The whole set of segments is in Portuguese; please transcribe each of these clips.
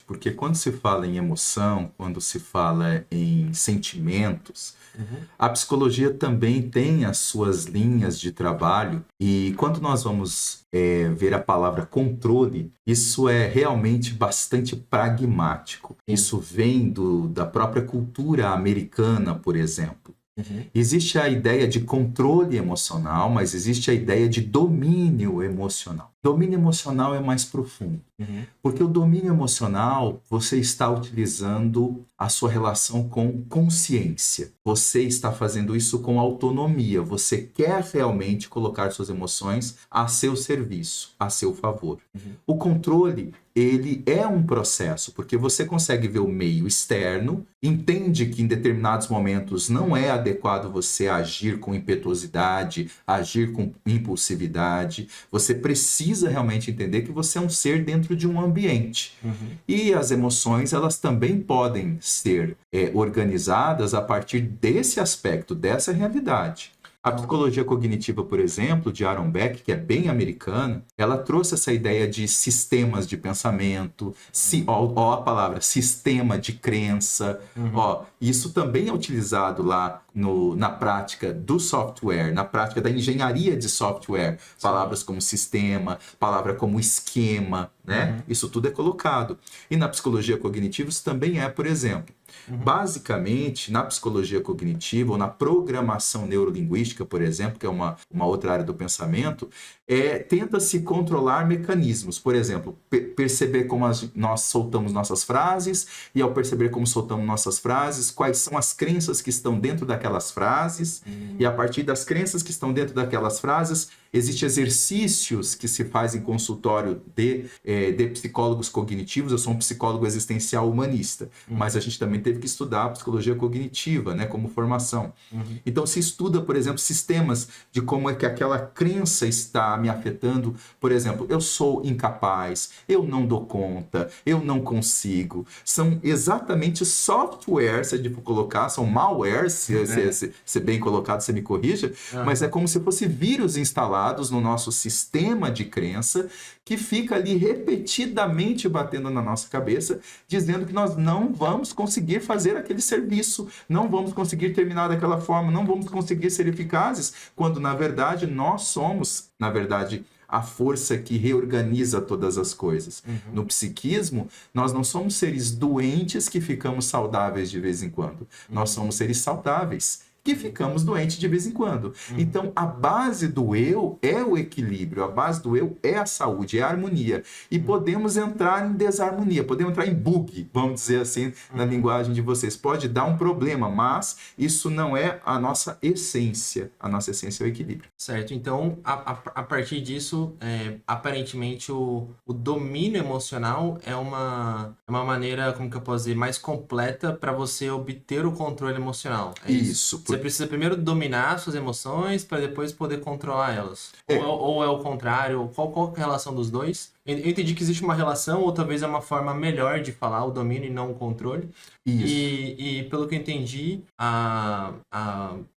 porque quando se fala em emoção, quando se fala em sentimentos, a psicologia também tem as suas linhas de trabalho e quando nós vamos ver a palavra controle, isso é realmente bastante pragmático. Isso vem da própria cultura americana, por exemplo. Existe a ideia de controle emocional, mas existe a ideia de domínio emocional. Domínio emocional é mais profundo, porque o domínio emocional, você está utilizando a sua relação com consciência. Você está fazendo isso com autonomia. Você quer realmente colocar suas emoções a seu serviço, a seu favor. O controle, ele é um processo, porque você consegue ver o meio externo, entende que em determinados momentos não é adequado você agir com impetuosidade, agir com impulsividade. Você precisa realmente entender que você é um ser dentro de um ambiente. E as emoções, elas também podem ser organizadas a partir desse aspecto, dessa realidade. A psicologia cognitiva, por exemplo, de Aaron Beck, que é bem americana, ela trouxe essa ideia de sistemas de pensamento, ó a palavra, sistema de crença. Isso também é utilizado lá na prática do software, na prática da engenharia de software. Palavras como sistema, palavra como esquema, né? Isso tudo é colocado. E na psicologia cognitiva isso também é, por exemplo. Basicamente, na psicologia cognitiva ou na programação neurolinguística, por exemplo, que é uma outra área do pensamento, tenta-se controlar mecanismos. Por exemplo, perceber como nós soltamos nossas frases e ao perceber como soltamos nossas frases, quais são as crenças que estão dentro daquelas frases e a partir das crenças que estão dentro daquelas frases, existem exercícios que se fazem em consultório de psicólogos cognitivos. Eu sou um psicólogo existencial humanista, mas a gente também teve que estudar a psicologia cognitiva, né, como formação. Então se estuda, por exemplo, sistemas de como é que aquela crença está me afetando. Por exemplo, eu sou incapaz, eu não dou conta, eu não consigo. São exatamente software, se a gente for colocar, são malware, se bem colocado, você me corrija, mas é como se fosse vírus instalados no nosso sistema de crença que fica ali repetidamente batendo na nossa cabeça, dizendo que nós não vamos conseguir fazer aquele serviço, não vamos conseguir terminar daquela forma, não vamos conseguir ser eficazes, quando na verdade nós somos, a força que reorganiza todas as coisas. No psiquismo, nós não somos seres doentes que ficamos saudáveis de vez em quando. Nós somos seres saudáveis que ficamos doentes de vez em quando. Então, a base do eu é o equilíbrio, a base do eu é a saúde, é a harmonia. E podemos entrar em desarmonia, podemos entrar em bug, vamos dizer assim, na linguagem de vocês. Pode dar um problema, mas isso não é a nossa essência. A nossa essência é o equilíbrio. Certo, então, a partir disso, aparentemente, o domínio emocional é uma maneira, como que eu posso dizer, mais completa para você obter o controle emocional. É isso? Você precisa primeiro dominar suas emoções para depois poder controlar elas. Ou é o contrário? Qual é a relação dos dois? Eu entendi que existe uma relação, ou talvez é uma forma melhor de falar o domínio e não o controle. Isso. E pelo que eu entendi, a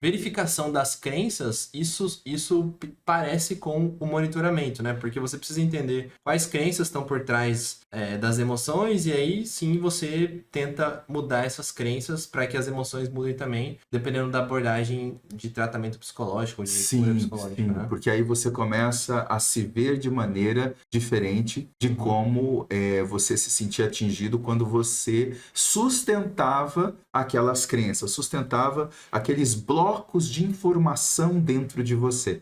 verificação das crenças, isso parece com o monitoramento, né? Porque você precisa entender quais crenças estão por trás das emoções e aí sim você tenta mudar essas crenças para que as emoções mudem também, dependendo da abordagem de tratamento psicológico, de cura psicológica, né? Porque aí você começa a se ver de maneira diferente de como você se sentia atingido quando você sustentava aquelas crenças, sustentava aqueles blocos de informação dentro de você.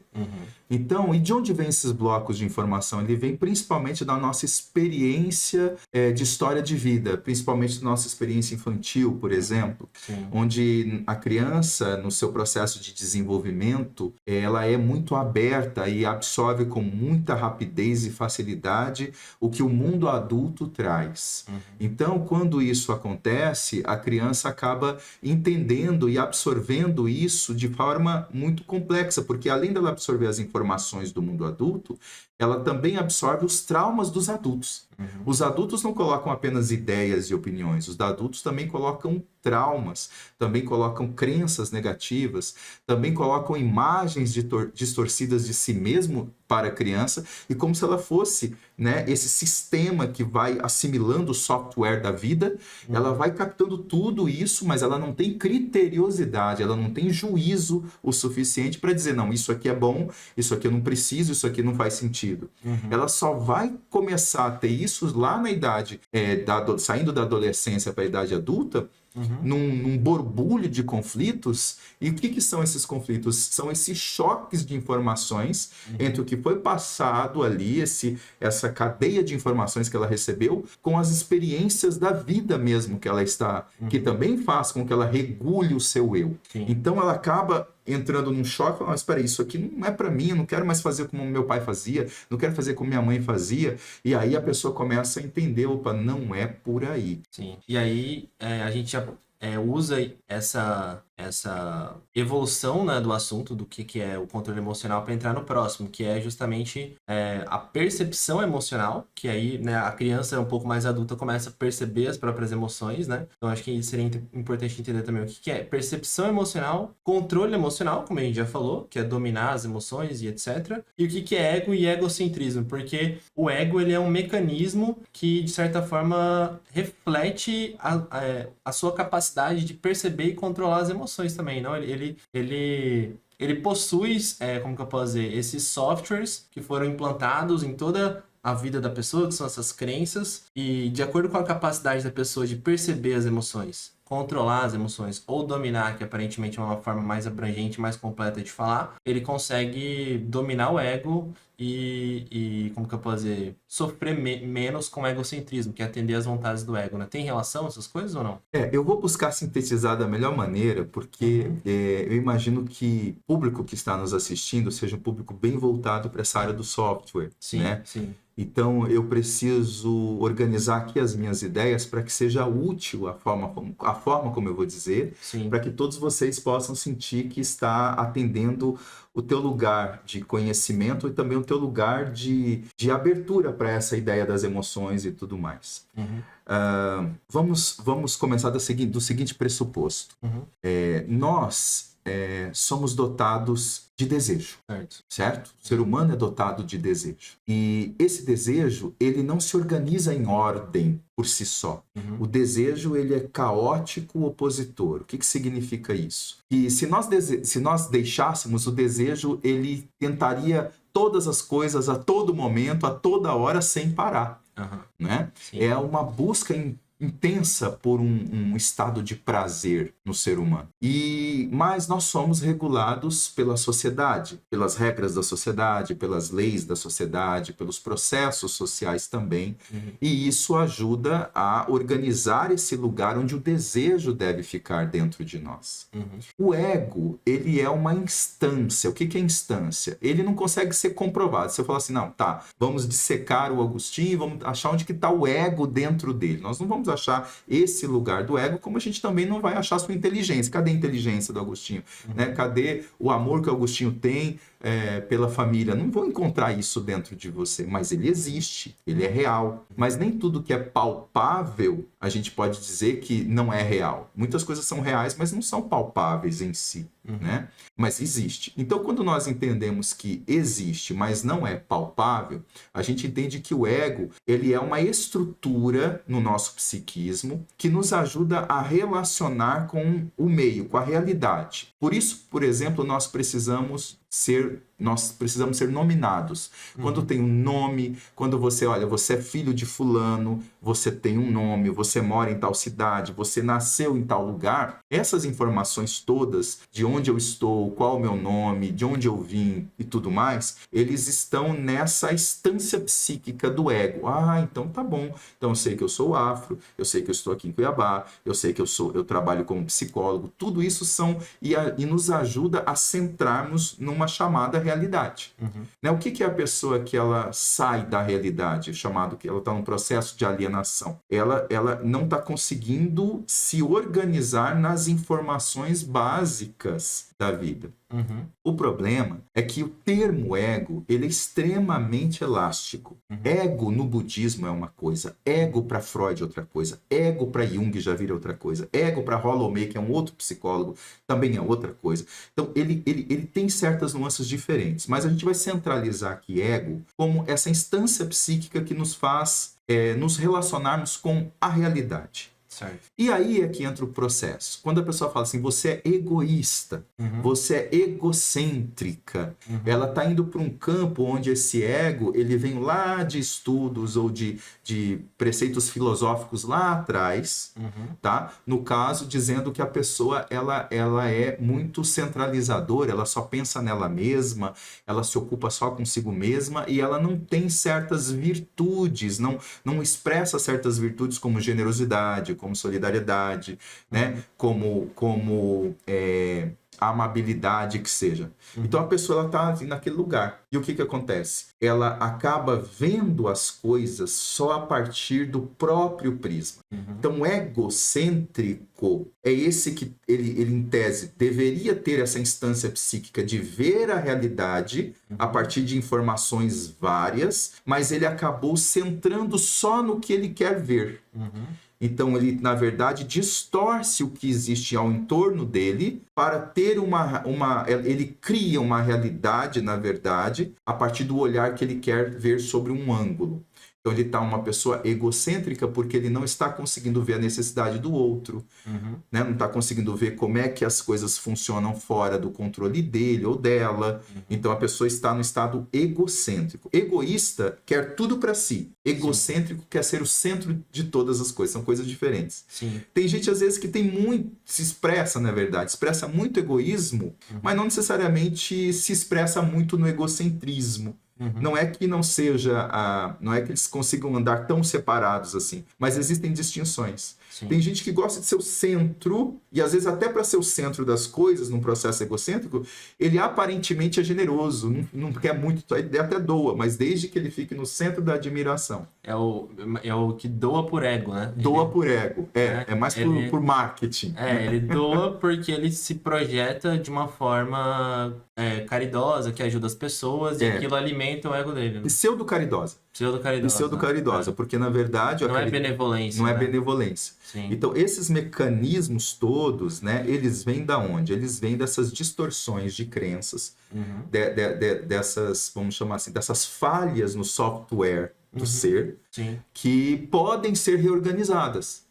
Então, e de onde vem esses blocos de informação? Ele vem principalmente da nossa experiência de história de vida, principalmente da nossa experiência infantil, por exemplo, onde a criança, no seu processo de desenvolvimento, ela é muito aberta e absorve com muita rapidez e facilidade o que o mundo adulto traz. Então, quando isso acontece, a criança acaba entendendo e absorvendo isso de forma muito complexa, porque além dela absorver as informações do mundo adulto, ela também absorve os traumas dos adultos. Os adultos não colocam apenas ideias e opiniões, os adultos também colocam traumas, também colocam crenças negativas, também colocam imagens distorcidas de si mesmo para a criança, e como se ela fosse, né, esse sistema que vai assimilando o software da vida, ela vai captando tudo isso, mas ela não tem criteriosidade, ela não tem juízo o suficiente para dizer, não, isso aqui é bom, isso aqui eu não preciso, isso aqui não faz sentido. Ela só vai começar a ter isso lá na idade, saindo da adolescência para a idade adulta, num borbulho de conflitos. E o que são esses conflitos? São esses choques de informações entre o que foi passado ali, essa cadeia de informações que ela recebeu, com as experiências da vida mesmo que ela está, que também faz com que ela regule o seu eu. Sim. Então ela acaba entrando num choque, mas espera aí, isso aqui não é para mim, eu não quero mais fazer como meu pai fazia, não quero fazer como minha mãe fazia, e aí a pessoa começa a entender, opa, não é por aí. Sim. E aí a gente já usa essa evolução, né, do assunto do que é o controle emocional para entrar no próximo, que é justamente a percepção emocional, que aí, né, a criança um pouco mais adulta começa a perceber as próprias emoções, né? Então acho que seria importante entender também o que é percepção emocional, controle emocional, como a gente já falou, que é dominar as emoções e etc. E o que é ego e egocentrismo, porque o ego ele é um mecanismo que, de certa forma, reflete a sua capacidade de perceber e controlar as emoções também, não? Ele possui, como que eu posso dizer, esses softwares que foram implantados em toda a vida da pessoa, que são essas crenças, e de acordo com a capacidade da pessoa de perceber as emoções, controlar as emoções ou dominar, que aparentemente é uma forma mais abrangente, mais completa de falar, ele consegue dominar o ego e como que eu posso dizer, sofrer menos com o egocentrismo, que é atender às vontades do ego, né? Tem relação essas coisas ou não? Eu vou buscar sintetizar da melhor maneira, porque eu imagino que o público que está nos assistindo seja um público bem voltado para essa área do software, Sim, né? sim. Então, eu preciso organizar aqui as minhas ideias para que seja útil a forma como eu vou dizer, para que todos vocês possam sentir que está atendendo o teu lugar de conhecimento e também o teu lugar de abertura para essa ideia das emoções e tudo mais. Vamos começar do seguinte pressuposto. Nós somos dotados de desejo, certo? O ser humano é dotado de desejo. E esse desejo, ele não se organiza em ordem por si só. O desejo, ele é caótico opositor. O que significa isso? Que se nós deixássemos o desejo, ele tentaria todas as coisas a todo momento, a toda hora, sem parar. Né? É uma busca intensa por um estado de prazer no ser humano. Mas nós somos regulados pela sociedade, pelas regras da sociedade, pelas leis da sociedade, pelos processos sociais também. E isso ajuda a organizar esse lugar onde o desejo deve ficar dentro de nós. O ego, ele é uma instância. O que é instância? Ele não consegue ser comprovado. Se eu falar assim, não, tá, vamos dissecar o Agostinho e vamos achar onde que está o ego dentro dele. Nós não vamos achar esse lugar do ego, como a gente também não vai achar sua inteligência. Cadê a inteligência do Agostinho? Né? Cadê o amor que o Agostinho tem pela família? Não vou encontrar isso dentro de você, mas ele existe, ele é real. Mas nem tudo que é palpável, a gente pode dizer que não é real. Muitas coisas são reais, mas não são palpáveis em si. Né? Mas existe. Então, quando nós entendemos que existe, mas não é palpável, a gente entende que o ego, ele é uma estrutura no nosso psiquismo que nos ajuda a relacionar com o meio, com a realidade. Por isso, por exemplo, nós precisamos ser nominados. Quando tem um nome, quando você é filho de fulano, você tem um nome, você mora em tal cidade, você nasceu em tal lugar, essas informações todas, de onde eu estou, qual o meu nome, de onde eu vim e tudo mais, eles estão nessa instância psíquica do ego. Então tá bom. Então eu sei que eu sou afro, eu sei que eu estou aqui em Cuiabá, eu sei que eu trabalho como psicólogo. Tudo isso e nos ajuda a centrarmos numa chamada realidade. Né? O que é a pessoa que ela sai da realidade, chamado que ela está num processo de alienação? Ela não está conseguindo se organizar nas informações básicas da vida. Uhum. O problema é que o termo ego, ele é extremamente elástico. Ego no budismo é uma coisa, ego para Freud é outra coisa, ego para Jung já vira outra coisa, ego para Rollo May, que é um outro psicólogo, também é outra coisa. Então, ele tem certas nuances diferentes, mas a gente vai centralizar aqui ego como essa instância psíquica que nos faz nos relacionarmos com a realidade. Certo. E aí é que entra o processo. Quando a pessoa fala assim, você é egoísta, você é egocêntrica, ela está indo para um campo onde esse ego, ele vem lá de estudos ou de preceitos filosóficos lá atrás, tá? No caso, dizendo que a pessoa, ela é muito centralizadora, ela só pensa nela mesma, ela se ocupa só consigo mesma e ela não tem certas virtudes, não expressa certas virtudes como generosidade, como solidariedade, né? Como a amabilidade que seja. Então a pessoa está naquele lugar. E o que acontece? Ela acaba vendo as coisas só a partir do próprio prisma. Então egocêntrico é esse que ele em tese deveria ter essa instância psíquica de ver a realidade a partir de informações várias, mas ele acabou centrando só no que ele quer ver. Então, ele, na verdade, distorce o que existe ao entorno dele para ter ele cria uma realidade, na verdade, a partir do olhar que ele quer ver sobre um ângulo. Então, ele está uma pessoa egocêntrica porque ele não está conseguindo ver a necessidade do outro, né? Não está conseguindo ver como é que as coisas funcionam fora do controle dele ou dela. Então, a pessoa está no estado egocêntrico. Egoísta quer tudo para si. Egocêntrico quer ser o centro de todas as coisas. São coisas diferentes. Sim. Tem gente, às vezes, que tem muito... Se expressa, na verdade, expressa muito egoísmo, mas não necessariamente se expressa muito no egocentrismo. Não é que não seja não é que eles consigam andar tão separados assim, mas existem distinções. Sim. Tem gente que gosta de ser o centro, e às vezes até para ser o centro das coisas, num processo egocêntrico, ele aparentemente é generoso, não quer muito, ele até doa, mas desde que ele fique no centro da admiração. É o que doa por ego, né? Doa por ego, é mais por marketing. Ele doa porque ele se projeta de uma forma caridosa, que ajuda as pessoas, e aquilo alimenta o ego dele. Né? Pseudo-caridosa. Pseudo-caridosa, porque na verdade... Não é benevolência. Não é né? benevolência. Sim. Então, esses mecanismos todos, né, eles vêm da onde? Eles vêm dessas distorções de crenças, dessas, vamos chamar assim, dessas falhas no software do ser, Sim. que podem ser reorganizadas.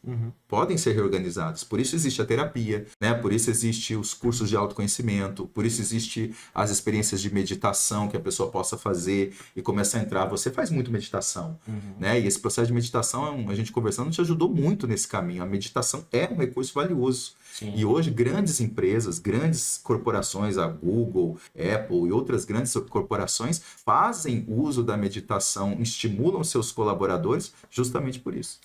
Podem ser reorganizadas. Por isso existe a terapia, né? Por isso existe os cursos de autoconhecimento, por isso existe as experiências de meditação que a pessoa possa fazer e começar a entrar. Você faz muito meditação, né? E esse processo de meditação, a gente conversando, te ajudou muito nesse caminho. A meditação é um recurso valioso. Sim. E hoje grandes empresas, grandes corporações, a Google, Apple e outras grandes corporações fazem uso da meditação, estimulam seus colaboradores justamente por isso.